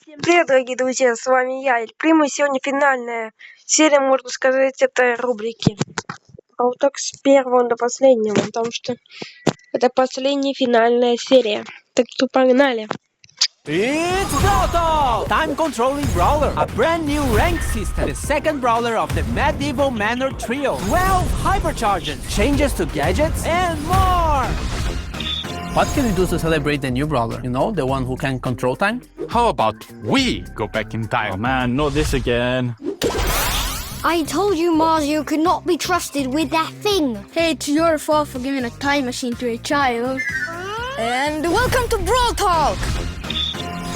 Всем привет, дорогие друзья, с вами я, Эль Примо, и сегодня финальная серия, можно сказать, этой рубрики. А вот так с первого до последнего, потому что это последняя финальная серия. Так что погнали. It's Brawl! Time-controlling brawler, a brand new rank system, the second brawler of the Medieval Manor Trio, 12 hypercharges, changes to gadgets, and more! What can we do to celebrate the new brawler? You know, the one who can control time? How about we go back in time? Oh man, not this again. I told you Mario could not be trusted with that thing. Hey, it's your fault for giving a time machine to a child. And welcome to Brawl Talk!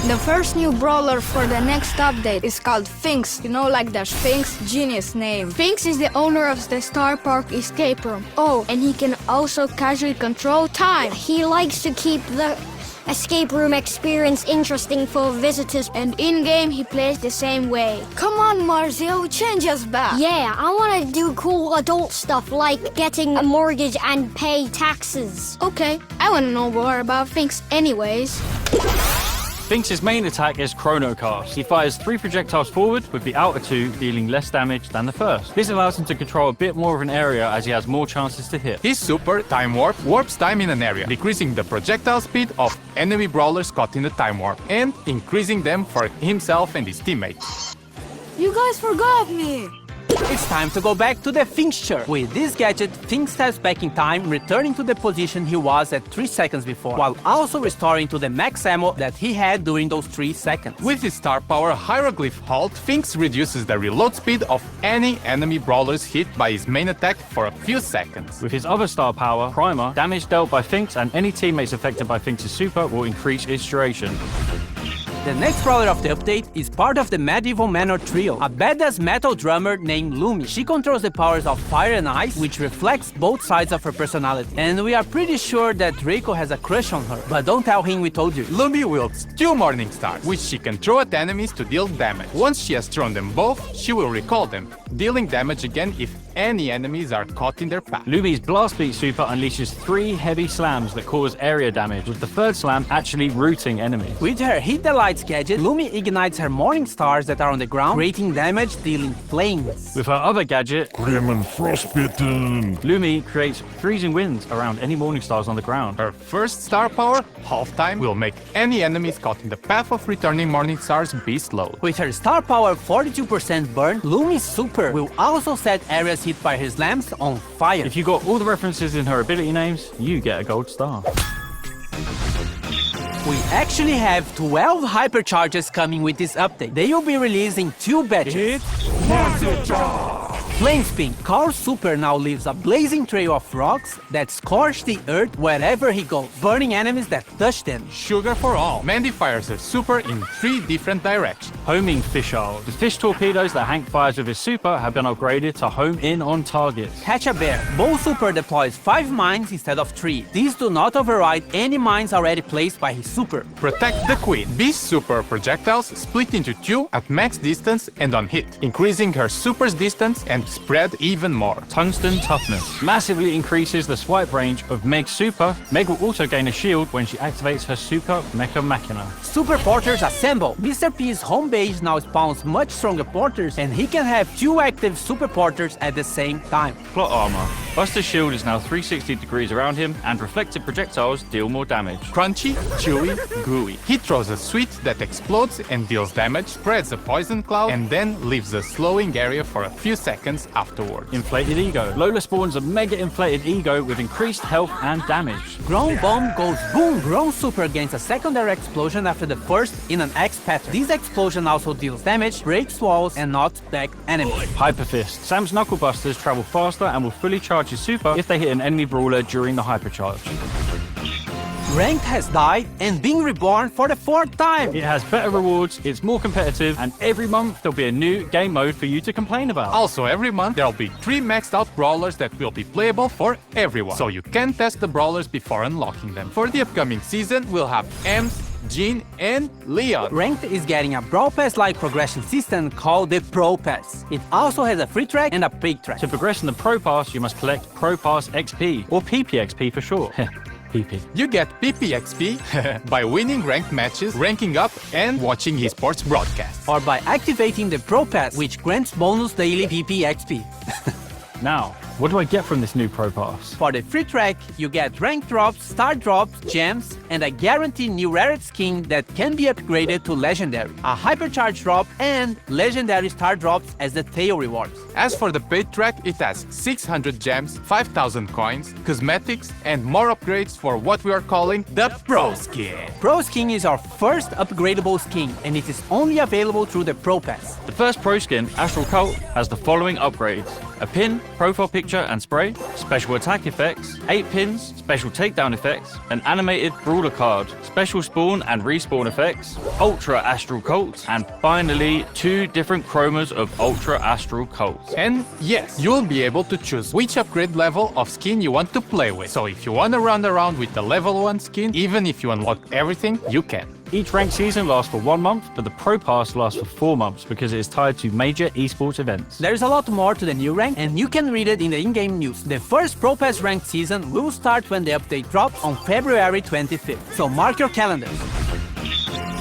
The first new brawler for the next update is called Finks. You know, like the Sphinx, genius name. Finks is the owner of the Star Park escape room. Oh, and he can also casually control time. He likes to keep the escape room experience interesting for visitors. And in-game, he plays the same way. Come on, Mario, change us back. Yeah, I want to do cool adult stuff like getting a mortgage and pay taxes. Okay, I want to know more about Finks anyways. Finks' main attack is Chrono Cast. He fires 3 projectiles forward, with the outer 2 dealing less damage than the first. This allows him to control a bit more of an area as he has more chances to hit. His super Time Warp warps time in an area, decreasing the projectile speed of enemy brawlers caught in the Time Warp, and increasing them for himself and his teammates. You guys forgot me. It's time to go back to the Finksture. With this gadget, Finks steps back in time, returning to the position he was at 3 seconds before, while also restoring to the max ammo that he had during those 3 seconds. With his star power Hieroglyph Halt, Finks reduces the reload speed of any enemy brawlers hit by his main attack for a few seconds. With his other star power, Primer, damage dealt by Finks and any teammates affected by Finks' super will increase its duration. The next brawler of the update is part of the Medieval Manor Trio, a badass metal drummer named Lumi. She controls the powers of fire and ice, which reflects both sides of her personality. And we are pretty sure that Draco has a crush on her, but don't tell him we told you. Lumi wields 2 Morning Stars, which she can throw at enemies to deal damage. Once she has thrown them both, she will recall them, dealing damage again if any enemies are caught in their path. Lumi's Blast Beat super unleashes 3 heavy slams that cause area damage, with the 3rd slam actually rooting enemies. With her Hit the Lights gadget, Lumi ignites her Morning Stars that are on the ground, creating damage, dealing flames. With her other gadget, Grim and Frostbitten, Lumi creates freezing winds around any Morning Stars on the ground. Her first star power, Half Time, will make any enemies caught in the path of returning Morning Stars be slowed. With her star power 42% burn, Lumi's super will also set areas hit by her slams on fire. If you got all the references in her ability names, you get a gold star. We actually have 12 hypercharges coming with this update. They will be released in 2 batches. Flame Spin. Carl's super now leaves a blazing trail of rocks that scorch the earth wherever he goes, burning enemies that touch them. Sugar for all. Mandy fires her super in 3 different directions. Homing Fisheye. The fish torpedoes that Hank fires with his super have been upgraded to home in on targets. Catch a Bear. Bo super deploys 5 mines instead of 3. These do not override any mines already placed by his super. Protect the Queen. Beast's super projectiles split into 2 at max distance and on hit, increasing her super's distance and spread even more. Tungsten Toughness massively increases the swipe range of Meg's super. Meg will also gain a shield when she activates her super Mecha Machina. Super Porters assemble. Mr. P's home base now spawns much stronger porters, and he can have 2 active super porters at the same time. Plot armor. Buster's shield is now 360 degrees around him, and reflected projectiles deal more damage. Crunchy, chewy, gooey. He throws a sweet that explodes and deals damage, spreads a poison cloud, and then leaves a slowing area for a few seconds afterwards. Inflated Ego. Lola spawns a mega inflated ego with increased health and damage. Ground Bomb goes boom! Ground super gains a secondary explosion after the first in an X pattern. This explosion also deals damage, breaks walls, and knocks back enemies. Hyper Fist. Sam's Knuckle Busters travel faster and will fully charge his super if they hit an enemy brawler during the hypercharge. Ranked has died and been reborn for the 4th time. It has better rewards, it's more competitive, and every month there'll be a new game mode for you to complain about. Also, every month there'll be 3 maxed out brawlers that will be playable for everyone, so you can test the brawlers before unlocking them. For the upcoming season, we'll have Ems, Jean, and Leon. Ranked is getting a Brawl Pass-like progression system called the Pro Pass. It also has a free track and a paid track. To progress in the Pro Pass, you must collect Pro Pass XP, or PPXP for short. PP. You get PPXP by winning ranked matches, ranking up, and watching esports broadcasts. Or by activating the Pro Pass, which grants bonus daily PPXP. Now, what do I get from this new Pro Pass? For the free track, you get rank drops, star drops, gems, and a guaranteed new rarity skin that can be upgraded to legendary, a hypercharge drop, and legendary star drops as the tail rewards. As for the paid track, it has 600 gems, 5,000 coins, cosmetics, and more upgrades for what we are calling the Pro Skin. Pro Skin is our first upgradable skin, and it is only available through the Pro Pass. The first Pro Skin, Astral Cult, has the following upgrades: a pin, profile picture and spray, special attack effects, 8 pins, special takedown effects, an animated brawler card, special spawn and respawn effects, Ultra Astral Cult, and finally 2 different chromas of Ultra Astral Cult. And yes, you'll be able to choose which upgrade level of skin you want to play with. So if you want to run around with the level 1 skin, even if you unlock everything, you can. Each ranked season lasts for 1 month, but the Pro Pass lasts for 4 months because it is tied to major esports events. There's a lot more to the new rank, and you can read it in the in-game news. The first Pro Pass ranked season will start when the update drops on February 25th, so mark your calendars.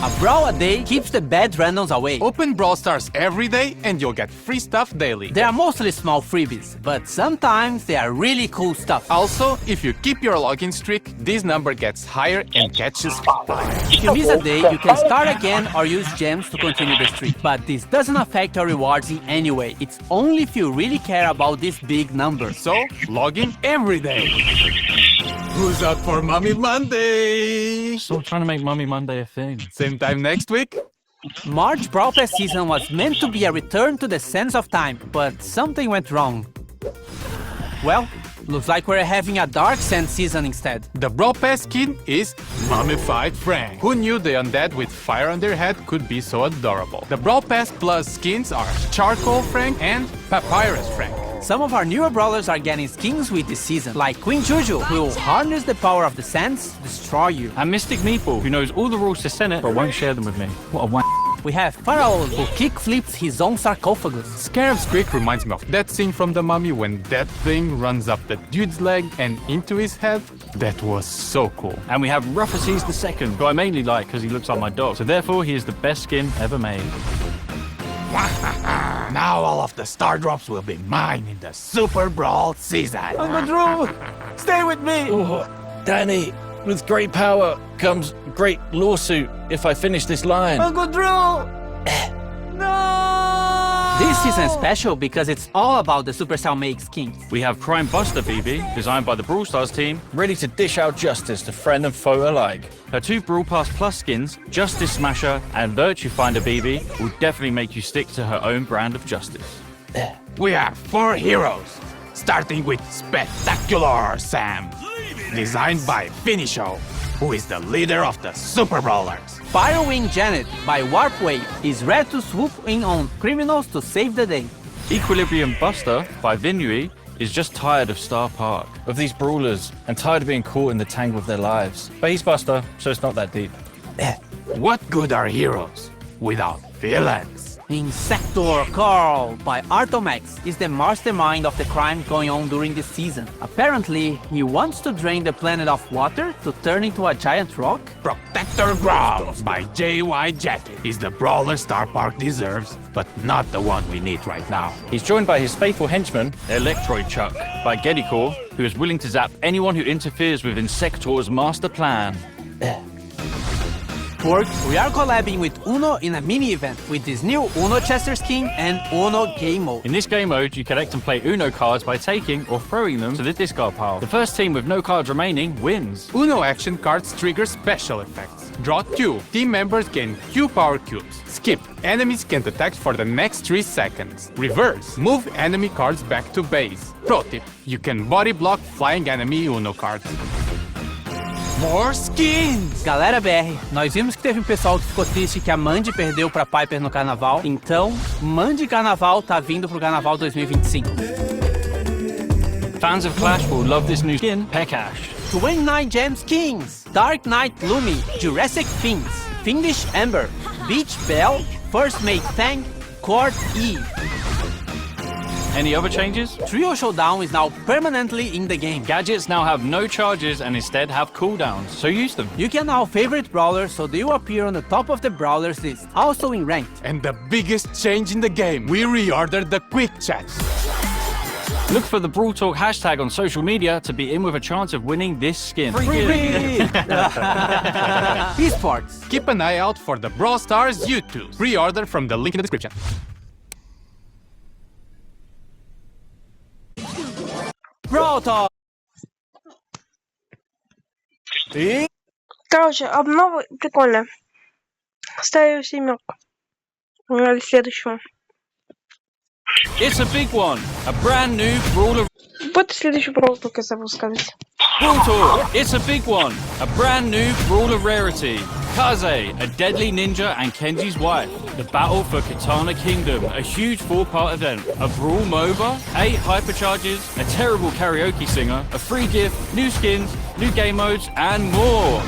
A brawl a day keeps the bad randoms away. Open Brawl Stars every day and you'll get free stuff daily. They are mostly small freebies, but sometimes they are really cool stuff. Also, if you keep your login streak, this number gets higher and catches fire. If you miss a day, you can start again or use gems to continue the streak. But this doesn't affect your rewards in any way. It's only if you really care about this big number. So, log in every day. Who's up for Mummy Monday? Stop trying to make Mummy Monday a thing. Same time next week? March Brawl Pass season was meant to be a return to the sense of time, but something went wrong. Well, looks like we're having a Dark Sand season instead. The Brawl Pass skin is Mummified Frank. Who knew the undead with fire on their head could be so adorable? The Brawl Pass Plus skins are Charcoal Frank and Papyrus Frank. Some of our newer brawlers are getting skins with this season, like Queen Juju, who will harness the power of the sands to destroy you. And Mystic Meatball, who knows all the rules to Senate but won't share them with me. What a wank. We have Pharaoh, who kick flips his own sarcophagus. Scarab's Creek reminds me of that scene from The Mummy when that thing runs up the dude's leg and into his head. That was so cool. And we have Ruffuses II, who I mainly like because he looks like my dog, so therefore he is the best skin ever made. Now all of the star drops will be mine in the Super Brawl season. Uncle Drew, stay with me! Oh, Danny, with great power comes great lawsuit if I finish this line. Uncle Drew! No! This season is special because it's all about the Supercell make skins. We have Crime Buster BB, designed by the Brawl Stars team, Ready to dish out justice to friend and foe alike. Her 2 Brawl Pass Plus skins, Justice Smasher and Virtue Finder BB, will definitely make you stick to her own brand of justice. We have 4 heroes, starting with Spectacular Sam, designed by Finisho, who is the leader of the Super Brawlers. Firewing Janet by Warpwave is ready to swoop in on criminals to save the day. Equilibrium Buster by Vinui is just tired of Star Park, Of these brawlers, and tired of being caught in the tangle of their lives. But he's Buster, so it's not that deep. What good are heroes without villains? Insector Carl by Artomax is the mastermind of the crime going on during this season. Apparently, he wants to drain the planet of water to turn into a giant rock. Protector Brawl by JY Jacket is the brawler Star Park deserves, but not the one we need right now. He's joined by his faithful henchman, Electroid Chuck by Gedikor, who is willing to zap anyone who interferes with Insector's master plan. Pork, we are collabing with Uno in a mini-event with this new Uno Chester skin and Uno Game Mode. In this game mode, you collect and play Uno cards by taking or throwing them to the discard pile. The first team with no cards remaining wins. Uno action cards trigger special effects. Draw 2. Team members gain Q power cubes. Skip. Enemies can't attack for the next 3 seconds. Reverse. Move enemy cards back to base. Pro tip. You can body block flying enemy Uno cards. More skins! Galera BR, nós vimos que teve um pessoal que ficou triste que a Mandy perdeu pra Piper no carnaval, então Mandy Carnaval tá vindo pro Carnaval 2025. Fans of Clash will love this new skin, Pekash. 29 Gem Skins, Dark Knight Lumi, Jurassic Fins, Fiendish Ember, Beach Belle, First Mate Fang, Court E. Any other changes? Trio Showdown is now permanently in the game. Gadgets now have no charges and instead have cooldowns, so use them. You can now favorite brawlers so they will appear on the top of the brawlers list, also in ranked. And the biggest change in the game, we reordered the quick chat. Look for the Brawl Talk hashtag on social media to be in with a chance of winning this skin. Esports. Keep an eye out for the Brawl Stars YouTube. Pre-order from the link in the description. Brawl Talk. Короче, обнова прикольная. Ставлю 7. Погнали следующего. It's a big one. A brand new Brawler. Вот следующий Бравл только забыл сказать. Brawl Talk. It's a big one. A brand new Brawler rarity. Kaze, a deadly ninja and Kenji's wife. The battle for Katana Kingdom, a huge 4-part event. A Brawl MOBA, 8 hypercharges, a terrible karaoke singer, a free gift, new skins, new game modes, and more.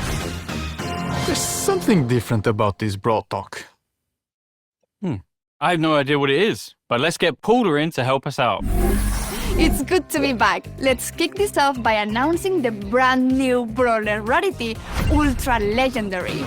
There's something different about this Brawl Talk. I have no idea what it is, but let's get Paula in to help us out. It's good to be back. Let's kick this off by announcing the brand new Brawler rarity, Ultra Legendary.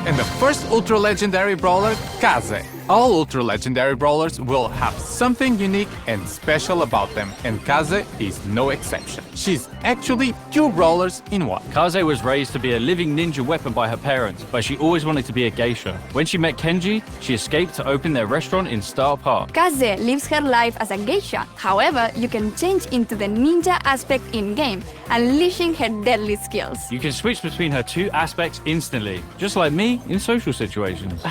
And the first Ultra Legendary Brawler, Kaze. All Ultra Legendary Brawlers will have something unique and special about them, and Kaze is no exception. She's actually 2 brawlers in one. Kaze was raised to be a living ninja weapon by her parents, but she always wanted to be a geisha. When she met Kenji, she escaped to open their restaurant in Star Park. Kaze lives her life as a geisha. However, you can change into the ninja aspect in-game, unleashing her deadly skills. You can switch between her 2 aspects instantly, just like me in social situations.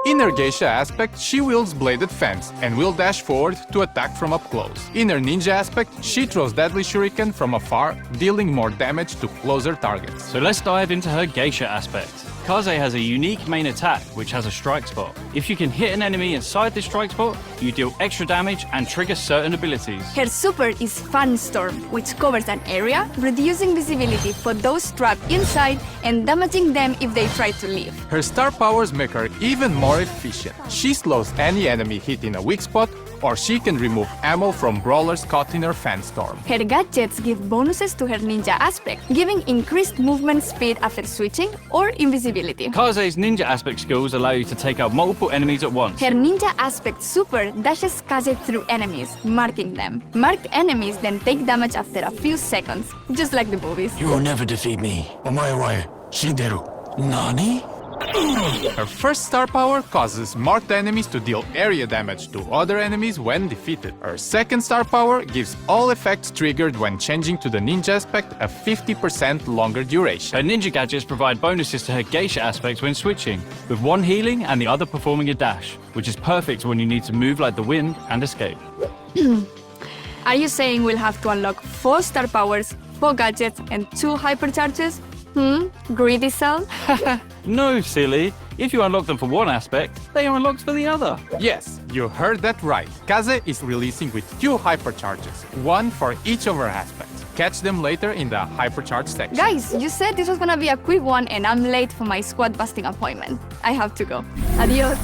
In her geisha aspect, she wields bladed fans and will dash forward to attack from up close. In her ninja aspect, she throws deadly shuriken from afar, dealing more damage to closer targets. So let's dive into her geisha aspect. Kaze has a unique main attack, which has a strike spot. If you can hit an enemy inside this strike spot, you deal extra damage and trigger certain abilities. Her super is Fan Storm, which covers an area, reducing visibility for those trapped inside and damaging them if they try to leave. Her star powers make her even more efficient. She slows any enemy hit in a weak spot, or she can remove ammo from brawlers caught in her fan storm. Her gadgets give bonuses to her ninja aspect, giving increased movement speed after switching or invisibility. Kaze's ninja aspect skills allow you to take out multiple enemies at once. Her ninja aspect super dashes Kaze through enemies, marking them. Marked enemies then take damage after a few seconds, just like the movies. You will never defeat me. Omae wa shinderu. Nani? Her first star power causes marked enemies to deal area damage to other enemies when defeated. Her second star power gives all effects triggered when changing to the ninja aspect a 50% longer duration. Her ninja gadgets provide bonuses to her geisha aspect when switching, with one healing and the other performing a dash, which is perfect when you need to move like the wind and escape. Are you saying we'll have to unlock 4 star powers, 4 gadgets, and 2 hypercharges? Greedy cell? No, silly. If you unlock them for one aspect, they are unlocked for the other. Yes, you heard that right. Kaze is releasing with 2 hypercharges, one for each of her aspects. Catch them later in the hypercharge section. Guys, you said this was gonna be a quick one and I'm late for my squad busting appointment. I have to go. Adios.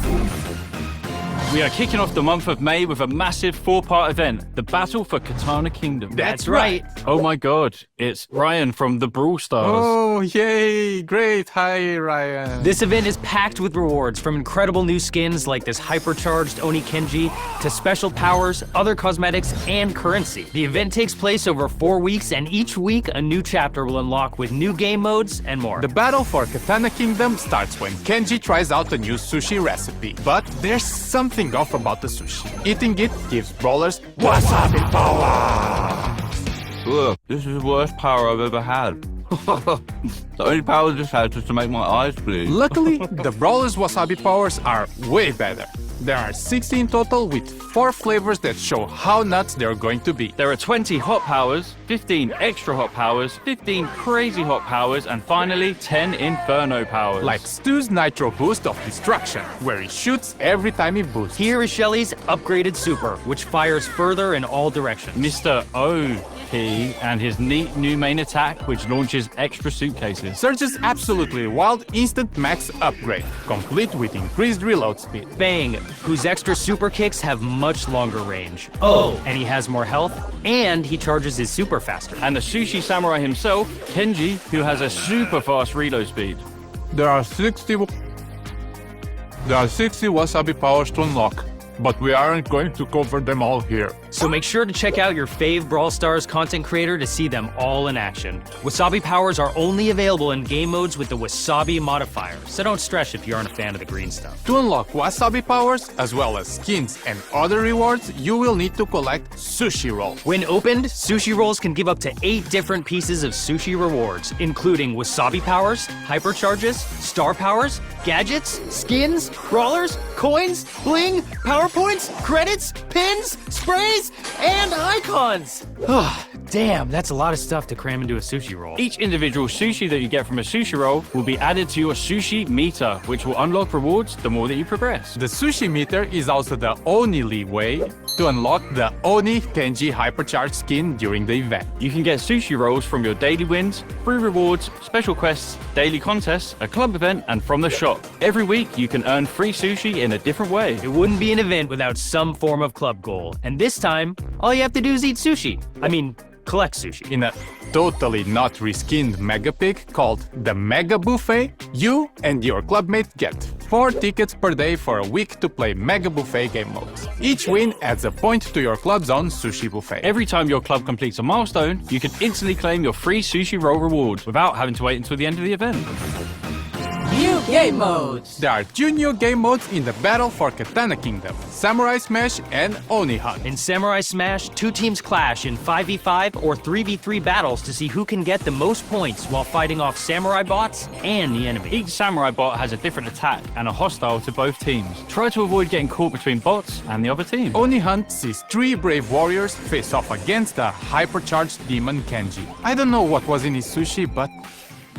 We are kicking off the month of May with a massive 4-part event, the Battle for Katana Kingdom. That's right. Oh my god, it's Ryan from the Brawl Stars. Oh, yay! Great. Hi, Ryan. This event is packed with rewards, from incredible new skins like this hypercharged Oni Kenji to special powers, other cosmetics, and currency. The event takes place over 4 weeks, and each week a new chapter will unlock with new game modes and more. The battle for Katana Kingdom starts when Kenji tries out a new sushi recipe. But there's something off about the sushi. Eating it gives brawlers wasabi power! Look, this is the worst power I've ever had. The only power this has is to make my eyes bleed. Luckily, the brawlers' wasabi powers are way better. There are 60 in total with 4 flavors that show how nuts they're going to be. There are 20 hot powers, 15 extra hot powers, 15 crazy hot powers, and finally 10 inferno powers. Like Stu's Nitro Boost of Destruction, where he shoots every time he boosts. Here is Shelly's upgraded super, which fires further in all directions. Mr. OP and his neat new main attack, which launches extra suitcases. Surge's absolutely wild instant max upgrade, complete with increased reload speed. Bang, whose extra super kicks have much longer range. Oh, and he has more health, and he charges his super faster. And the Sushi Samurai himself, Kenji, who has a super fast reload speed. There are 60 wasabi powers to unlock, but we aren't going to cover them all here. So make sure to check out your fave Brawl Stars content creator to see them all in action. Wasabi powers are only available in game modes with the Wasabi modifier, so don't stress if you aren't a fan of the green stuff. To unlock wasabi powers, as well as skins and other rewards, you will need to collect sushi rolls. When opened, sushi rolls can give up to 8 different pieces of sushi rewards, including wasabi powers, hypercharges, star powers, gadgets, skins, brawlers, coins, bling, PowerPoints, credits, pins, sprays, and icons. Damn, that's a lot of stuff to cram into a sushi roll. Each individual sushi that you get from a sushi roll will be added to your sushi meter, which will unlock rewards the more that you progress. The sushi meter is also the only way to unlock the Oni Kenji hypercharged skin during the event. You can get sushi rolls from your daily wins, free rewards, special quests, daily contests, a club event, and from the shop. Every week, you can earn free sushi in a different way. It wouldn't be an event without some form of club goal. And this time, all you have to do is eat sushi. I mean, collect sushi. In a totally not reskinned Mega Pig called the Mega Buffet, you and your clubmate get 4 tickets per day for a week to play Mega Buffet game modes. Each win adds a point to your club's own sushi buffet. Every time your club completes a milestone, you can instantly claim your free sushi roll reward without having to wait until the end of the event. New game modes. There are 2 new game modes in the Battle for Katana Kingdom, Samurai Smash and Oni Hunt. In Samurai Smash, 2 teams clash in 5v5 or 3v3 battles to see who can get the most points while fighting off samurai bots and the enemy. Each samurai bot has a different attack and are hostile to both teams. Try to avoid getting caught between bots and the other team. Oni Hunt sees 3 brave warriors face off against a hypercharged demon Kenji. I don't know what was in his sushi, but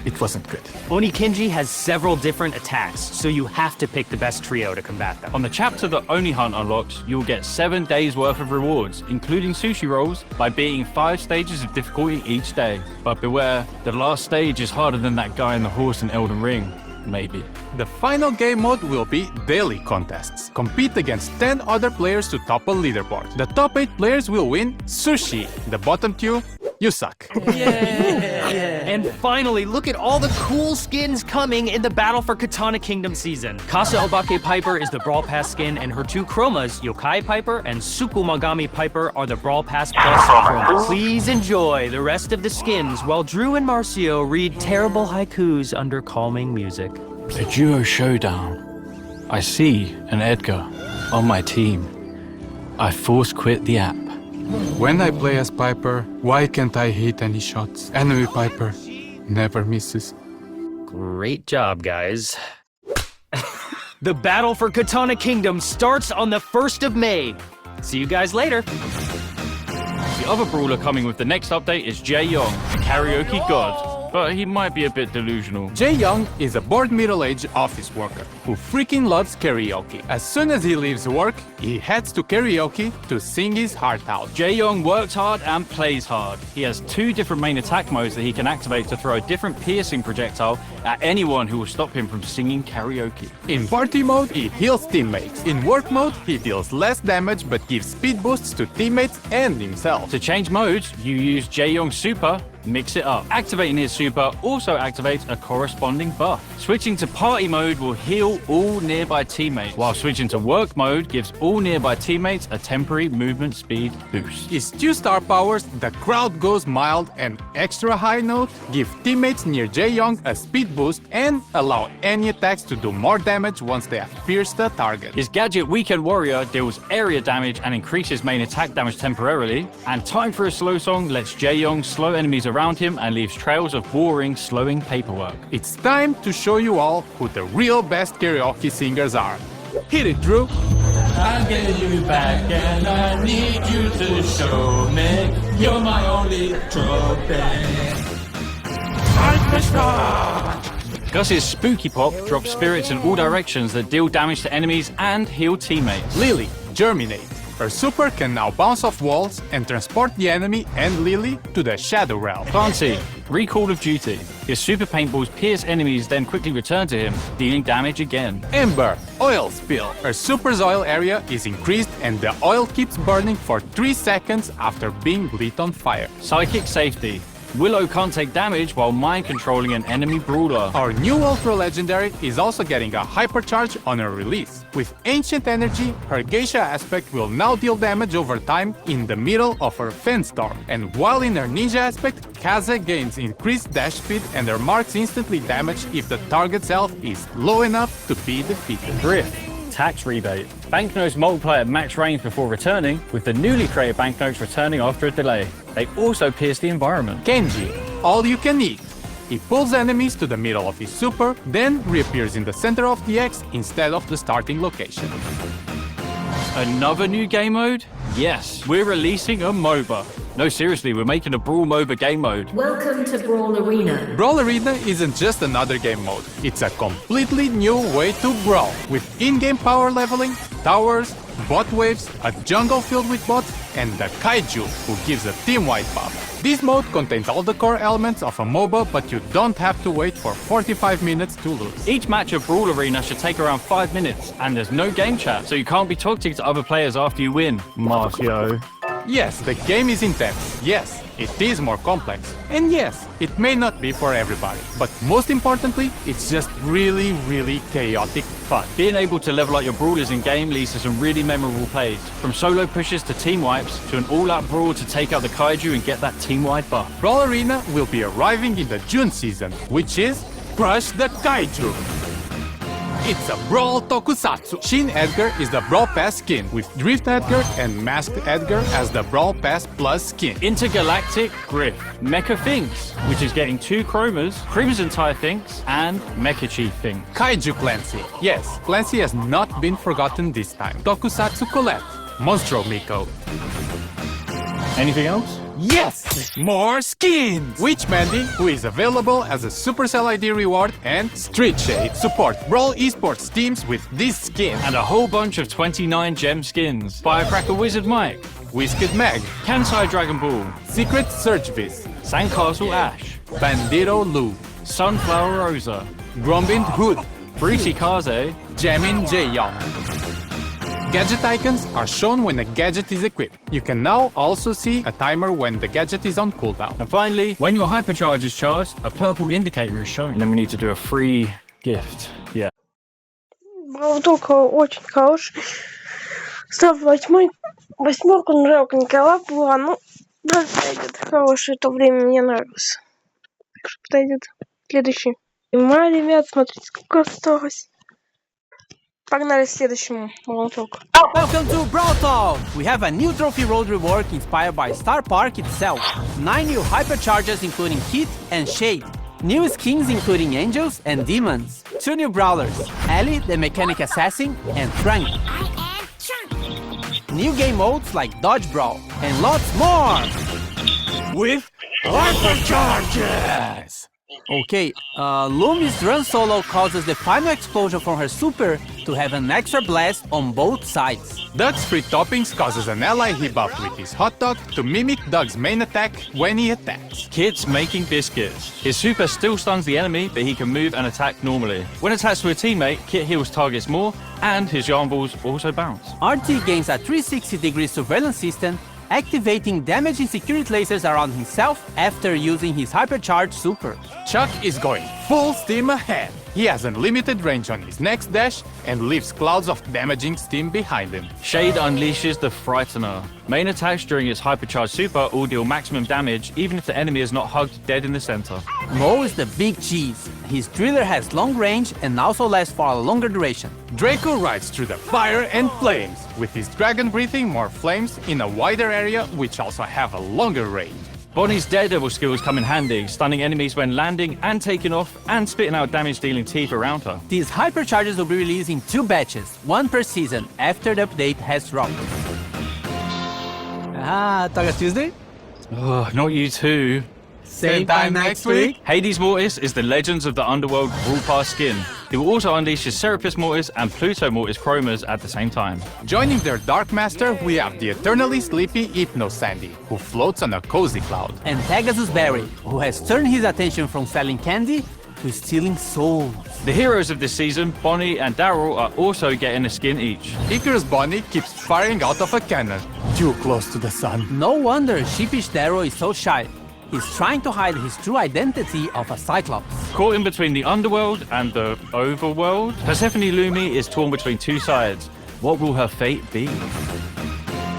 it wasn't good. Oni Kenji has several different attacks, so you have to pick the best trio to combat them. On the chapter that Oni Hunt unlocks, you'll get 7 days worth of rewards, including sushi rolls, by beating 5 stages of difficulty each day. But beware, the last stage is harder than that guy in the horse in Elden Ring. Maybe. The final game mode will be daily contests. Compete against 10 other players to top a leaderboard. The top 8 players will win sushi. The bottom 2, you suck. And finally, look at all the cool skins coming in the Battle for Katana Kingdom season. Kasa Obake Piper is the Brawl Pass skin, and her 2 chromas, Yokai Piper and Tsukumagami Piper, are the Brawl Pass Plus chromas. Please enjoy the rest of the skins while Drew and Marcio read terrible haikus under calming music. A duo showdown. I see an Edgar on my team. I force quit the app. When I play as Piper, why can't I hit any shots? Enemy Piper never misses. Great job, guys. The Battle for Katana Kingdom starts on the 1st of May. See you guys later. The other brawler coming with the next update is Jae Young, the karaoke god. But he might be a bit delusional. Jae Young is a bored middle-aged office worker who freaking loves karaoke. As soon as he leaves work, he heads to karaoke to sing his heart out. Jae Young works hard and plays hard. He has 2 different main attack modes that he can activate to throw a different piercing projectile at anyone who will stop him from singing karaoke. In party mode, he heals teammates. In work mode, he deals less damage but gives speed boosts to teammates and himself. To change modes, you use Jae Young's super, mix it up. Activating his super also activates a corresponding buff. Switching to party mode will heal all nearby teammates, while switching to work mode gives all nearby teammates a temporary movement speed boost. His 2-star powers, the crowd goes mild and extra high note, give teammates near Jae Young a speed boost and allow any attacks to do more damage once they have pierced the target. His gadget Weekend Warrior deals area damage and increases main attack damage temporarily, and Time for a Slow Song lets Jae Young slow enemies around him and leaves trails of boring, slowing paperwork. It's time to show you all who the real best karaoke singers are. Hit it, Drew! I'm getting you back and I need you to show me you're my only trophy. Gus's Spooky Pop drops spirits in all directions that deal damage to enemies and heal teammates. Lily, Germinate. Her super can now bounce off walls and transport the enemy and Lily to the Shadow Realm. Clancy, Recall of Duty. His super paintballs pierce enemies, then quickly return to him, dealing damage again. Ember, Oil Spill. Her super's oil area is increased and the oil keeps burning for 3 seconds after being lit on fire. Psychic Safety. Willow can't take damage while mind-controlling an enemy brawler. Our new Ultra Legendary is also getting a hypercharge on her release. With Ancient Energy, her Geisha aspect will now deal damage over time in the middle of her Fenstorm. And while in her Ninja aspect, Kaze gains increased dash speed and her marks instantly damage if the target's health is low enough to be defeated. Drift. Tax Rebate. Banknotes multiply at max range before returning, with the newly created banknotes returning after a delay. They also pierce the environment. Kenji, All You Can Eat. He pulls enemies to the middle of his super, then reappears in the center of the X instead of the starting location. Another new game mode? Yes, we're releasing a MOBA. No, seriously, we're making a Brawl MOBA game mode. Welcome to Brawl Arena. Brawl Arena isn't just another game mode. It's a completely new way to brawl, with in-game power leveling, towers, bot waves, a jungle filled with bots, and the Kaiju, who gives a team-wide buff. This mode contains all the core elements of a MOBA, but you don't have to wait for 45 minutes to lose. Each match of Brawl Arena should take around 5 minutes, and there's no game chat, so you can't be talking to other players after you win. Marcio. Yes, the game is intense. Yes, it is more complex. And yes, it may not be for everybody. But most importantly, it's just really, really chaotic fun. Being able to level up your brawlers in game leads to some really memorable plays. From solo pushes to team wipes, to an all-out brawl to take out the Kaiju and get that team-wide buff. Brawl Arena will be arriving in the June season, which is Crush the Kaiju. It's a Brawl Tokusatsu. Shin Edgar is the Brawl Pass skin, with Drift Edgar and Masked Edgar as the Brawl Pass Plus skin. Intergalactic Griff. Mecha Finks, which is getting 2 Chromas, Crimson Tire Finks, and Mecha Chief Finks. Kaiju Clancy. Yes, Clancy has not been forgotten this time. Tokusatsu Colette. Monstro Miko. Anything else? Yes! More skins! Witch Mandy, who is available as a Supercell ID reward, and Street Shade support Brawl esports teams with this skin. And a whole bunch of 29 gem skins. Firecracker Wizard Mike, Whisked Meg, Kansai Dragon Ball, Secret Search Viz, Sandcastle Ash, Bandito Lou, Sunflower Rosa, Grombind Hood, Fruity Kaze, Jamin Jaeyoung. Gadget icons are shown when a gadget is equipped. You can now also see a timer when the gadget is on cooldown. And finally, when your hypercharge is charged, a purple indicator is shown. And then we need to do a free gift. Yeah. Бравл толк очень хорош. Ставь 8, жалко Никола была, ну, даже подойдет. Хорошее то время, мне нравится. Так что подойдет. Следующий. И ребят, смотрите, сколько осталось. Погнали к следующему Бравл толку. Welcome to Brawl Talk! We have a new trophy road rework inspired by Star Park itself. 9 new hypercharges including Heat and Shade. New skins including Angels and Demons. 2 new brawlers, Ellie the Mechanic Assassin and Frank. New game modes like Dodge Brawl and lots more! With hypercharges! Okay, Lumi's run solo causes the final explosion from her super to have an extra blast on both sides. Doug's free toppings causes an ally he buffed with his hot dog to mimic Doug's main attack when he attacks. Kit's making biscuits. His super still stuns the enemy, but he can move and attack normally. When attached to a teammate, Kit heals targets more, and his yarn balls also bounce. RT gains a 360-degree surveillance system, activating damaging security lasers around himself after using his hypercharged super. Chuck is going full steam ahead. He has unlimited range on his next dash and leaves clouds of damaging steam behind him. Shade unleashes the Frightener. Main attacks during his hypercharged super all deal maximum damage, even if the enemy is not hugged dead in the center. Mo is the big cheese. His driller has long range and also lasts for a longer duration. Draco rides through the fire and flames, with his dragon breathing more flames in a wider area which also have a longer range. Bonnie's Daredevil skills come in handy, stunning enemies when landing and taking off, and spitting out damage-dealing teeth around her. These hypercharges will be released in 2 batches, 1 per season, after the update has dropped. Talk Tuesday? Oh, not you too. Same time next week? Hades Mortis is the Legends of the Underworld Brawl Pass skin. He will also unleash his Serapis Mortis and Pluto Mortis Chromas at the same time. Joining their Dark Master, we have the eternally sleepy Hypno Sandy, who floats on a cozy cloud. And Pegasus Berry, who has turned his attention from selling candy to stealing souls. The heroes of this season, Bonnie and Daryl, are also getting a skin each. Icarus Bonnie keeps firing out of a cannon, too close to the sun. No wonder sheepish Daryl is so shy. He's trying to hide his true identity of a Cyclops. Caught in between the underworld and the overworld, Persephone Lumi is torn between two sides. What will her fate be?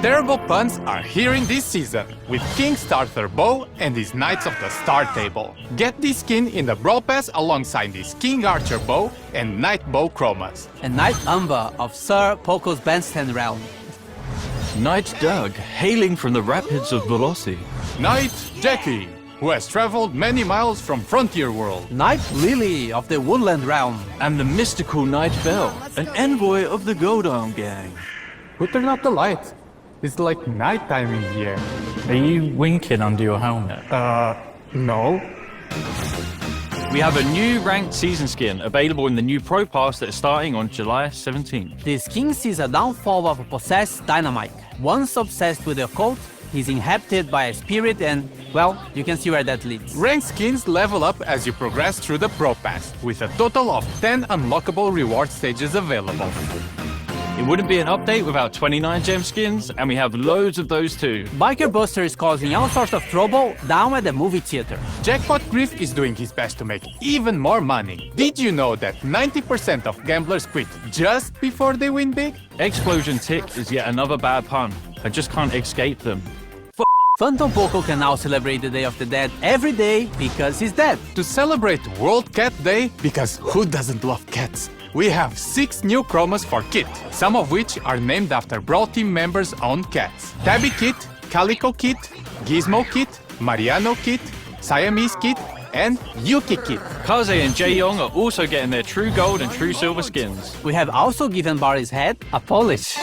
Terrible puns are here in this season, with King Starter Bow and his Knights of the Star Table. Get this skin in the Brawl Pass alongside his King Archer Bow and Knight Bow Chromas. And Knight Umba of Sir Poco's Bandstand realm. Knight Doug, hailing from the rapids of Velocity. Knight Jackie, who has traveled many miles from Frontier World. Knight Lily of the Woodland realm. And the mystical Knight Bell, an envoy of the Goldarm gang. Who turned out the lights? It's like nighttime in here. Are you winking under your helmet? No. We have a new ranked season skin available in the new Pro Pass that is starting on July 17th. This king sees a downfall of a possessed Dynamite. Once obsessed with the occult, he's inhabited by a spirit and, well, you can see where that leads. Ranked skins level up as you progress through the Pro Pass, with a total of 10 unlockable reward stages available. It wouldn't be an update without 29 gem skins, and we have loads of those too. Biker Buster is causing all sorts of trouble down at the movie theater. Jackpot Griff is doing his best to make even more money. Did you know that 90% of gamblers quit just before they win big? Explosion Tick is yet another bad pun. I just can't escape them. Phantom Poco can now celebrate the Day of the Dead every day because he's dead. To celebrate World Cat Day, because who doesn't love cats? We have 6 new chromas for Kit, some of which are named after Brawl Team members' own cats. Tabby Kit, Calico Kit, Gizmo Kit, Mariano Kit, Siamese Kit, and Yuki Kit. Kaze and Jae-Young are also getting their true gold and true silver skins. We have also given Barry's head a polish,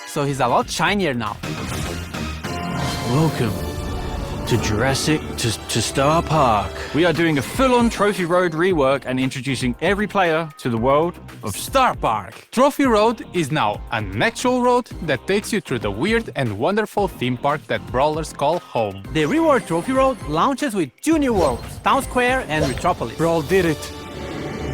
so he's a lot shinier now. Welcome to Jurassic to Star Park. We are doing a full-on Trophy Road rework and introducing every player to the world of Star Park. Trophy Road is now an actual road that takes you through the weird and wonderful theme park that brawlers call home. The Reward Trophy Road launches with 2 new worlds, Town Square and Metropolis. Brawl did it.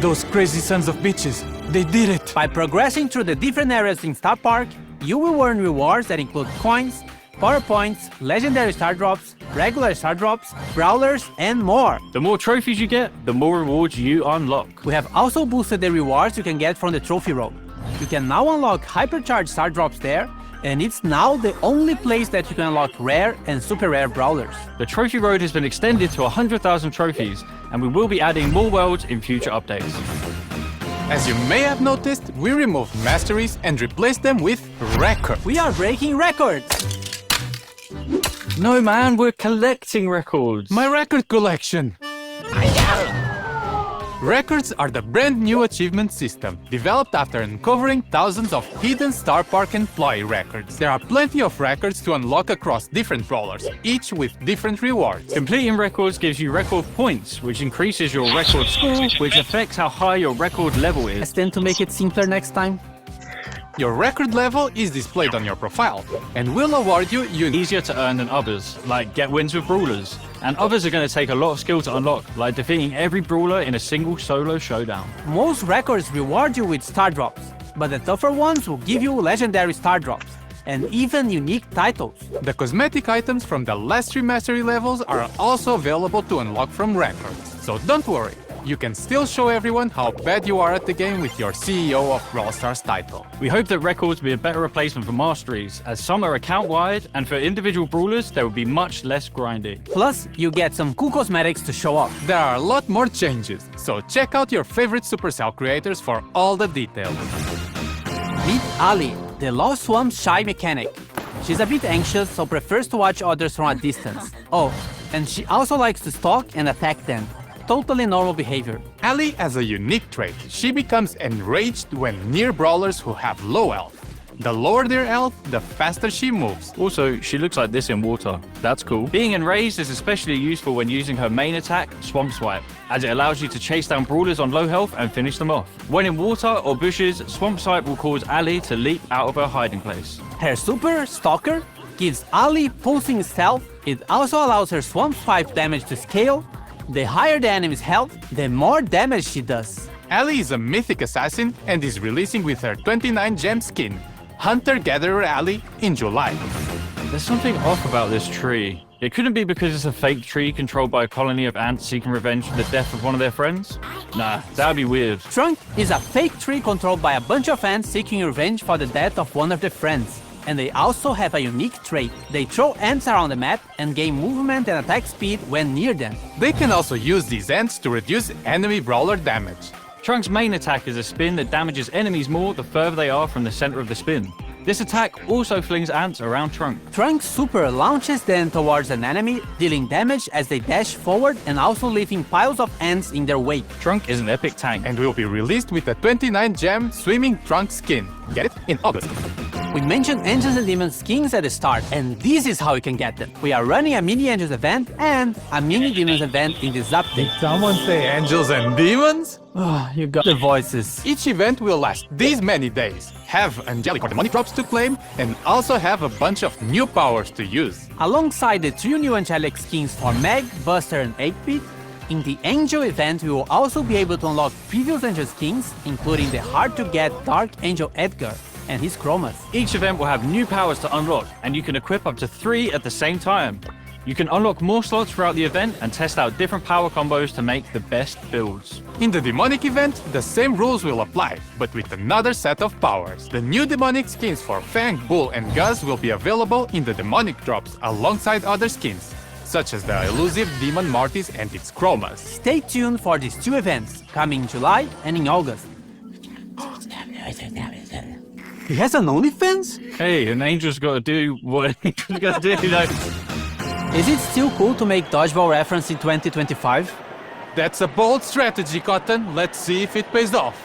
Those crazy sons of bitches, they did it. By progressing through the different areas in Star Park, you will earn rewards that include coins, power points, legendary star drops, regular star drops, brawlers, and more. The more trophies you get, the more rewards you unlock. We have also boosted the rewards you can get from the Trophy Road. You can now unlock hypercharged star drops there, and it's now the only place that you can unlock rare and super rare brawlers. The Trophy Road has been extended to 100,000 trophies, and we will be adding more worlds in future updates. As you may have noticed, we removed masteries and replaced them with records. We are breaking records! No man, we're collecting records. My record collection. Records are the brand new achievement system, developed after uncovering thousands of hidden Star Park employee records. There are plenty of records to unlock across different brawlers, each with different rewards. Completing records gives you record points, which increases your record score, which affects how high your record level is. I tend to make it simpler next time. Your record level is displayed on your profile and will award you easier to earn than others, like get wins with brawlers. And others are going to take a lot of skill to unlock, like defeating every brawler in a single solo showdown. Most records reward you with star drops, but the tougher ones will give you legendary star drops, and even unique titles. The cosmetic items from the last 3 mastery levels are also available to unlock from records. So don't worry, you can still show everyone how bad you are at the game with your CEO of Brawl Stars title. We hope that records will be a better replacement for masteries, as some are account-wide, and for individual brawlers there will be much less grinding. Plus, you get some cool cosmetics to show off. There are a lot more changes, so check out your favorite Supercell creators for all the details. Meet Ali, the Lost Swamp shy mechanic. She's a bit anxious, so prefers to watch others from a distance. Oh, and she also likes to stalk and attack them. Totally normal behavior. Ali has a unique trait. She becomes enraged when near brawlers who have low health. The lower their health, the faster she moves. Also, she looks like this in water. That's cool. Being enraged is especially useful when using her main attack, Swamp Swipe, as it allows you to chase down brawlers on low health and finish them off. When in water or bushes, Swamp Swipe will cause Ali to leap out of her hiding place. Her super, Stalker, gives Ali pulsing stealth. It also allows her Swamp Swipe damage to scale. The higher the enemy's health, the more damage she does. Ali is a mythic assassin and is releasing with her 29 gem skin, Hunter-Gatherer Ali, in July. There's something off about this tree. It couldn't be because it's a fake tree controlled by a colony of ants seeking revenge for the death of one of their friends? Nah, that'd be weird. Trunk is a fake tree controlled by a bunch of ants seeking revenge for the death of one of their friends. And they also have a unique trait. They throw ants around the map and gain movement and attack speed when near them. They can also use these ants to reduce enemy brawler damage. Trunk's main attack is a spin that damages enemies more the further they are from the center of the spin. This attack also flings ants around Trunk. Trunk's super launches them towards an enemy, dealing damage as they dash forward and also leaving piles of ants in their wake. Trunk is an epic tank and will be released with a 29 gem Swimming Trunk skin. Get it? In August. We mentioned Angels and Demons skins at the start, and this is how you can get them. We are running a mini Angels event and a mini Demons event in this update. Did someone say Angels and Demons? You got the voices. Each event will last these many days, have angelic or demonic drops to claim, and also have a bunch of new powers to use. Alongside the 2 new angelic skins for Meg, Buster, and 8-Bit, in the Angel event we will also be able to unlock previous Angel skins, including the hard-to-get Dark Angel Edgar and his chromas. Each event will have new powers to unlock, and you can equip up to 3 at the same time. You can unlock more slots throughout the event and test out different power combos to make the best builds. In the demonic event, the same rules will apply, but with another set of powers. The new demonic skins for Fang, Bull, and Guz will be available in the demonic drops alongside other skins, such as the elusive Demon Mortis and its chromas. Stay tuned for these 2 events, coming in July and in August. He has an OnlyFans? Hey, an angel's got to do what he's got to do, you know. Is it still cool to make dodgeball reference in 2025? That's a bold strategy, Cotton. Let's see if it pays off.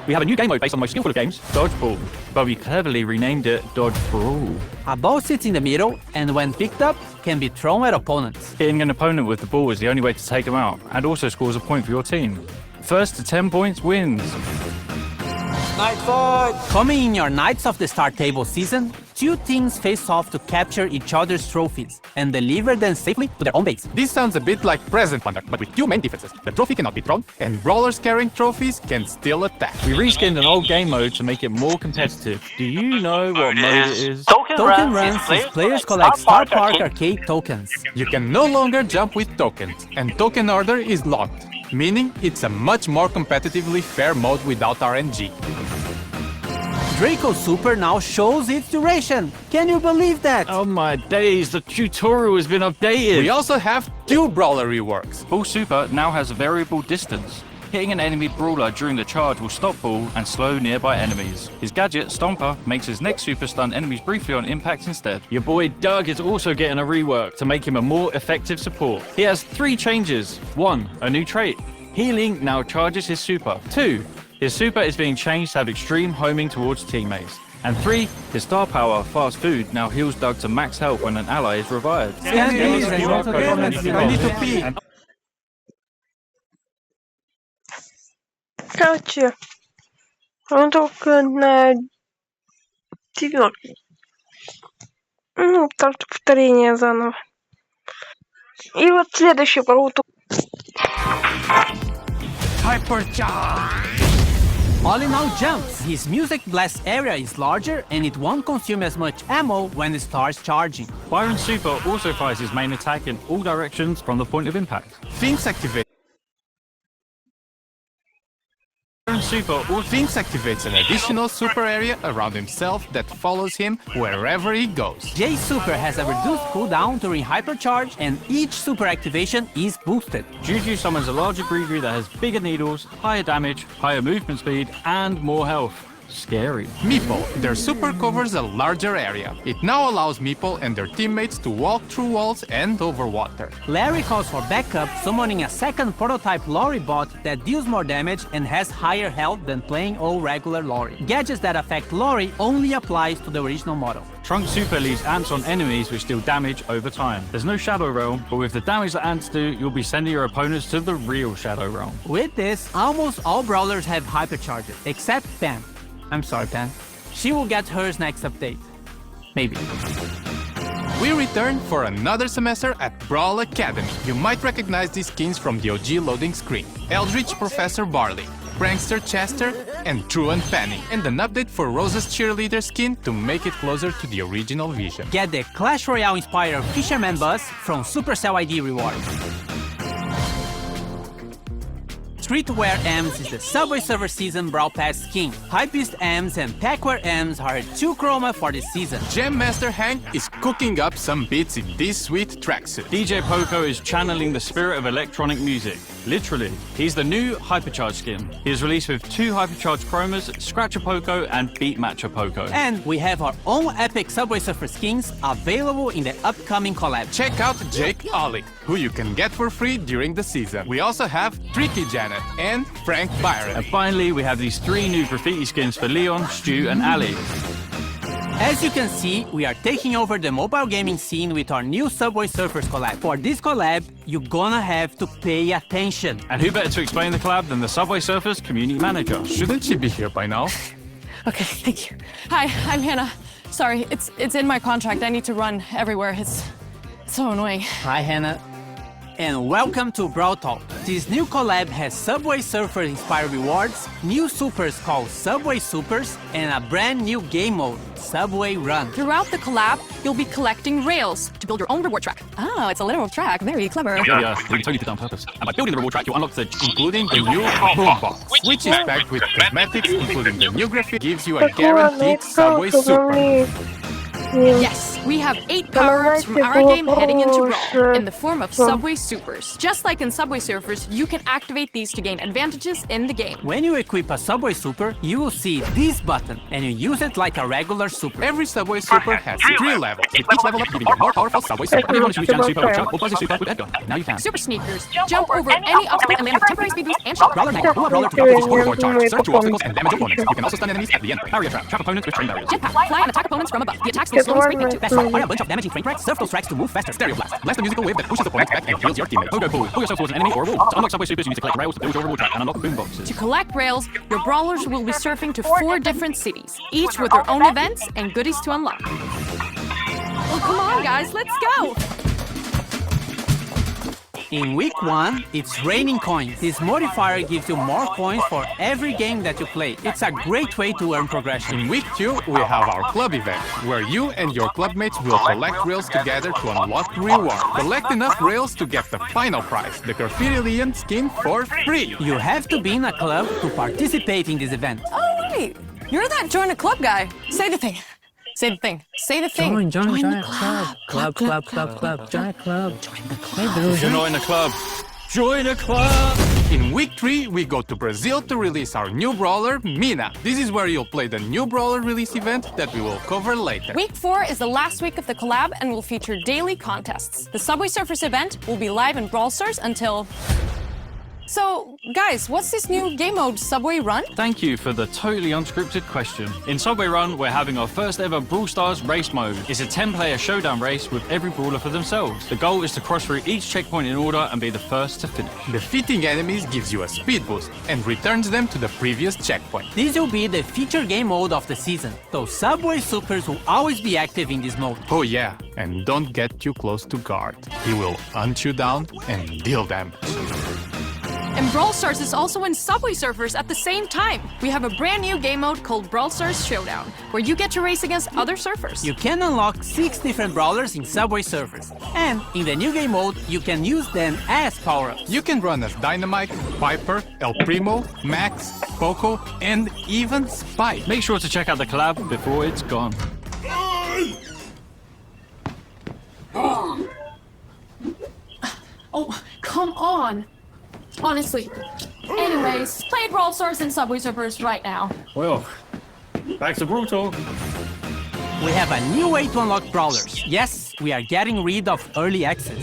We have a new game mode based on the most skillful of games, Dodgeball, but we cleverly renamed it Dodge Brawl. A ball sits in the middle and when picked up, can be thrown at opponents. Hitting an opponent with the ball is the only way to take them out, and also scores a point for your team. First to 10 points wins. Night fight! Coming in your Knights of the Star Table season, 2 teams face off to capture each other's trophies and deliver them safely to their own base. This sounds a bit like Present Wonder, but with 2 main differences. The trophy cannot be thrown, and brawlers carrying trophies can still attack. We reskinned an old game mode to make it more competitive. Do you know what mode it is? Token runs is players collect Star Park Arcade tokens. You can no longer jump with tokens, and token order is locked, meaning it's a much more competitively fair mode without RNG. Draco Super now shows its duration. Can you believe that? Oh my days, the tutorial has been updated. We also have 2 brawler reworks. Bull Super now has a variable distance. Hitting an enemy brawler during the charge will stop Bull and slow nearby enemies. His gadget, Stomper, makes his next super stun enemies briefly on impact instead. Your boy Doug is also getting a rework to make him a more effective support. He has 3 changes. 1, a new trait. Healing now charges his super. 2, his super is being changed to have extreme homing towards teammates. And 3, his star power, Fast Food, now heals Doug to max health when an ally is revived. I need to pee. Короче, он только на 9. Ну, потому что повторение заново. И вот следующую круто. Ollie now jumps. His music blast area is larger and it won't consume as much ammo when it starts charging. Byron's super also fires his main attack in all directions from the point of impact. Finks activates an additional super area around himself that follows him wherever he goes. Jay's super has a reduced cooldown during hypercharge and each super activation is boosted. Juju summons a larger Gregory that has bigger needles, higher damage, higher movement speed, and more health. Scary. Meeple. Their super covers a larger area. It now allows Meeple and their teammates to walk through walls and over water. Larry calls for backup, summoning a second prototype Lori bot that deals more damage and has higher health than plain old regular Lori. Gadgets that affect Lori only applies to the original model. Trunk Super leaves ants on enemies which deal damage over time. There's no Shadow Realm, but with the damage that ants do, you'll be sending your opponents to the real Shadow Realm. With this, almost all brawlers have hypercharges, except Pam. I'm sorry, Pam. She will get hers next update. Maybe. We return for another semester at Brawl Academy. You might recognize these skins from the OG loading screen. Eldritch Professor Barley, Prankster Chester, and Truant Penny. And an update for Rosa's cheerleader skin to make it closer to the original vision. Get the Clash Royale inspired Fisherman Bus from Supercell ID rewards. Streetwear M's is the Subway Server Season Brawl Pass skin. Hypebeast M's and Packwear M's are 2 chroma for this season. Jam Master Hank is cooking up some beats in this sweet tracksuit. DJ Poco is channeling the spirit of electronic music. Literally, he's the new Hypercharge skin. He is released with 2 Hypercharge chromas, Scratcher Poco and Beat Matcher Poco. And we have our own epic Subway Surfer skins available in the upcoming collab. Check out Jake Ollie, who you can get for free during the season. We also have Tricky Janet and Frank Byron. And finally, we have these 3 new graffiti skins for Leon, Stu and Ali. As you can see, we are taking over the mobile gaming scene with our new Subway Surfers collab. For this collab, you're gonna have to pay attention. And who better to explain the collab than the Subway Surfers community manager? Shouldn't she be here by now? Okay, thank you. Hi, I'm Hannah. Sorry, it's in my contract. I need to run everywhere. It's so annoying. Hi, Hannah. And welcome to Brawl Talk. This new collab has Subway Surfer inspired rewards, new supers called Subway Supers, and a brand new game mode, Subway Run. Throughout the collab, you'll be collecting rails to build your own reward track. Oh, it's a literal track. Very clever. Yeah, we totally did that on purpose. And by building the reward track, you'll unlock the... Including the new Boombox, which is packed with cosmetics, including the new graphic, gives you a guaranteed Subway Super. Yes, we have 8 power-ups from our game heading into Brawl in the form of Subway Supers. Just like in Subway Surfers, you can activate these to gain advantages in the game. When you equip a Subway Super, you will see this button, and you use it like a regular super. Every Subway Super has 3 levels, with each level up giving you a more powerful Subway Super. Everyone should Super with Chuck or Buzzy Super with Edgar. Now you can. Super Sneakers. Jump over any obstacle and land with temporary speed boost and shot. Brawler Mega. Pull a brawler to double his overboard charge. Surf through obstacles and damage opponents. You can also stun enemies at the end. Barrier trap. Trap opponents with train barriers. Jetpack. Fly and attack opponents from above. The attacks will slowly spring into. That's right. Fire a bunch of damaging frame tracks. Surf those tracks to move faster. Stereo Blast. Blast a musical wave that pushes opponents back and heals your teammates. Pogo Pool. Pull yourself towards an enemy or a wall. To unlock Subway Supers, you need to collect rails, build your reward track, and unlock boomboxes. To collect rails, your brawlers will be surfing to 4 different cities, each with their own events and goodies to unlock. Well, come on, guys, let's go! In week 1, it's raining coins. This modifier gives you more coins for every game that you play. It's a great way to earn progression. In week 2, we have our club event, where you and your clubmates will collect rails together to unlock rewards. Collect enough rails to get the final prize, the Graffiti Leon skin for free. You have to be in a club to participate in this event. Oh, right. You're that join a club guy. Say the thing. Say the thing. Say the thing. Join the club. Club. Join a club. Join the club. If you're not in a club, join a club. In week 3, we go to Brazil to release our new brawler, Mina. This is where you'll play the new brawler release event that we will cover later. Week 4 is the last week of the collab and will feature daily contests. The Subway Surfers event will be live in Brawl Stars until... So, guys, what's this new game mode, Subway Run? Thank you for the totally unscripted question. In Subway Run, we're having our first ever Brawl Stars race mode. It's a 10-player showdown race with every brawler for themselves. The goal is to cross through each checkpoint in order and be the first to finish. Defeating enemies gives you a speed boost and returns them to the previous checkpoint. This will be the feature game mode of the season, so Subway Supers will always be active in this mode. Oh yeah, and don't get too close to guard. He will hunt you down and deal damage. And Brawl Stars is also in Subway Surfers at the same time. We have a brand new game mode called Brawl Stars Showdown, where you get to race against other surfers. You can unlock 6 different brawlers in Subway Surfers. And in the new game mode, you can use them as power-ups. You can run as Dynamite, Piper, El Primo, Max, Poco, and even Spike. Make sure to check out the collab before it's gone. Oh, come on. Honestly. Anyways, play Brawl Stars and Subway Surfers right now. Well, Back to Brawl Talk. We have a new way to unlock brawlers. Yes, we are getting rid of early access.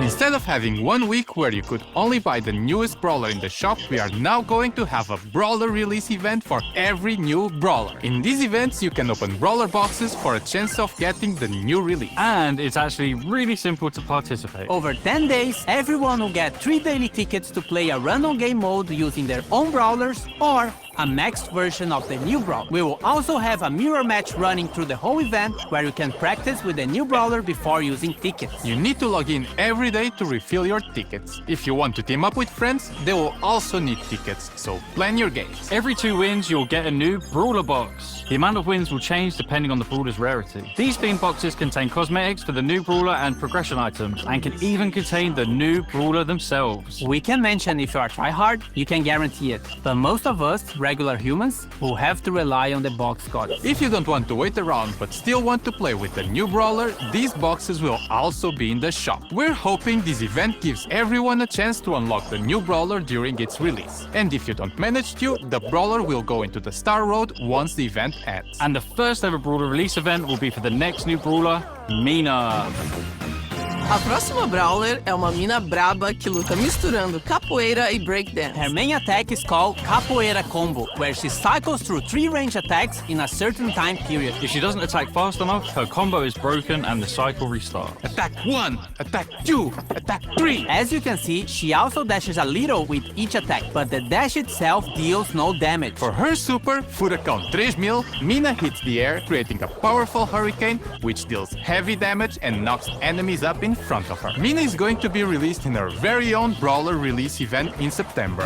Instead of having 1 week where you could only buy the newest brawler in the shop, we are now going to have a brawler release event for every new brawler. In these events, you can open brawler boxes for a chance of getting the new release. And it's actually really simple to participate. Over 10 days, everyone will get 3 daily tickets to play a random game mode using their own brawlers or a maxed version of the new brawler. We will also have a mirror match running through the whole event where you can practice with the new brawler before using tickets. You need to log in every day to refill your tickets. If you want to team up with friends, they will also need tickets, so plan your games. Every 2 wins, you'll get a new brawler box. The amount of wins will change depending on the brawler's rarity. These themed boxes contain cosmetics for the new brawler and progression items, and can even contain the new brawler themselves. We can mention if you are tryhard, you can guarantee it, but most of us, regular humans, will have to rely on the box gods. If you don't want to wait around but still want to play with the new brawler, these boxes will also be in the shop. We're hoping this event gives everyone a chance to unlock the new brawler during its release. And if you don't manage to, the brawler will go into the Star Road once the event ends. And the first ever brawler release event will be for the next new brawler, Mina. A próxima Brawler é uma mina braba que luta misturando capoeira e breakdance. Her main attack is called Capoeira Combo, where she cycles through 3 range attacks in a certain time period. If she doesn't attack fast enough, her combo is broken and the cycle restarts. Attack 1, attack 2, attack 3. As you can see, she also dashes a little with each attack, but the dash itself deals no damage. For her super, Furacão 3000, Mina hits the air, creating a powerful hurricane, which deals heavy damage and knocks enemies up in front of her. Mina is going to be released in her very own Brawler release event in September.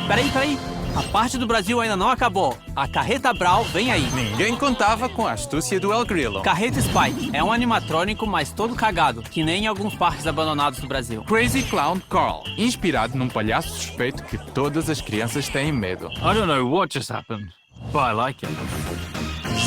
Peraí, a parte do Brasil ainda não acabou. A Carreta Brawl vem aí. Ninguém contava com a astúcia do El Grillo. Carreta Spike é um animatrônico, mas todo cagado, que nem em alguns parques abandonados do Brasil. Crazy Clown Carl, inspirado num palhaço suspeito que todas as crianças têm medo. I don't know what just happened, but I like it.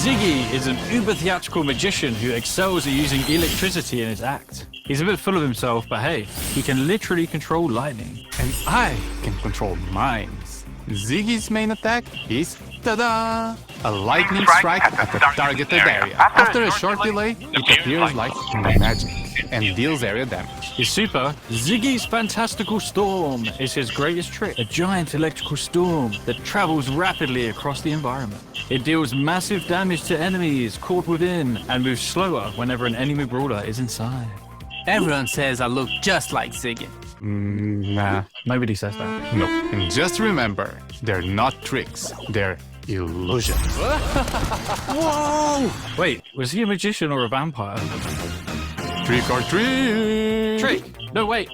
Ziggy is an uber-theatrical magician who excels at using electricity in his act. He's a bit full of himself, but hey, he can literally control lightning. And I can control mines. Ziggy's main attack is, ta-da! A lightning strike at the targeted area. After a short delay, it appears like magic and deals area damage. His super, Ziggy's Fantastical Storm, is his greatest trick. A giant electrical storm that travels rapidly across the environment. It deals massive damage to enemies caught within and moves slower whenever an enemy brawler is inside. Everyone says I look just like Ziggy. Nah. Nobody says that. No. And just remember, they're not tricks, they're illusions. Whoa! Wait, was he a magician or a vampire? Trick or treat! Trick! No, wait.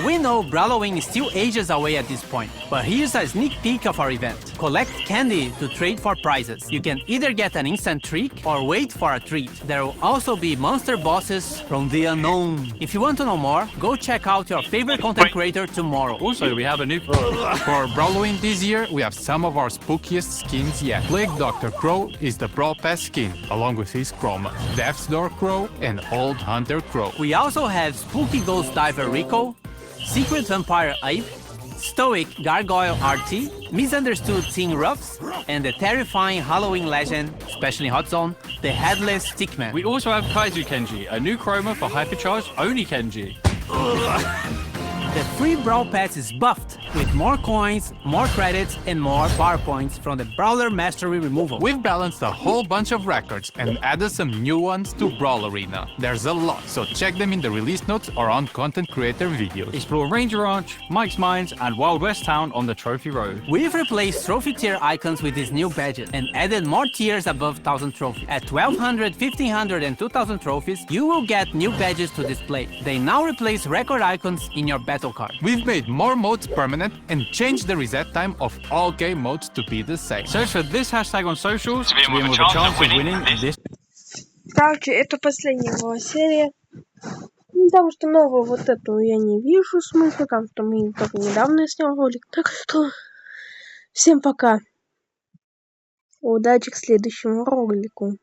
We know Brawlowing still ages away at this point, but here's a sneak peek of our event. Collect candy to trade for prizes. You can either get an instant treat or wait for a treat. There will also be monster bosses from the unknown. If you want to know more, go check out your favorite content creator tomorrow. Also, we have a new... For Brawlowing this year, we have some of our spookiest skins yet. Plague Dr. Crow is the Brawl Pass skin, along with his chroma. Death's Door Crow and Old Hunter Crow. We also have Spooky Ghost Diver Rico, Secret Vampire Ape, Stoic Gargoyle RT, Misunderstood Teen Ruffs, and the terrifying Halloween legend, especially Hot Zone, the Headless Stickman. We also have Kaizu Kenji, a new chroma for hypercharged Oni Kenji. The free Brawl Pass is buffed with more coins, more credits, and more power points from the Brawler Mastery removal. We've balanced a whole bunch of records and added some new ones to Brawl Arena. There's a lot, so check them in the release notes or on content creator videos. Explore Ranger Ranch, Mike's Mines, and Wild West Town on the Trophy Road. We've replaced trophy tier icons with these new badges and added more tiers above 1000 trophies. At 1200, 1500, and 2000 trophies, you will get new badges to display. They now replace record icons in your battle card. We've made more modes permanent and changed the reset time of all game modes to be the same. Search for this hashtag on socials to win with a chance of winning this. Короче, это последняя была серия. Потому что новую вот эту я не вижу смысла, потому что мы только недавно снял ролик. Так что всем пока. Удачи к следующему ролику.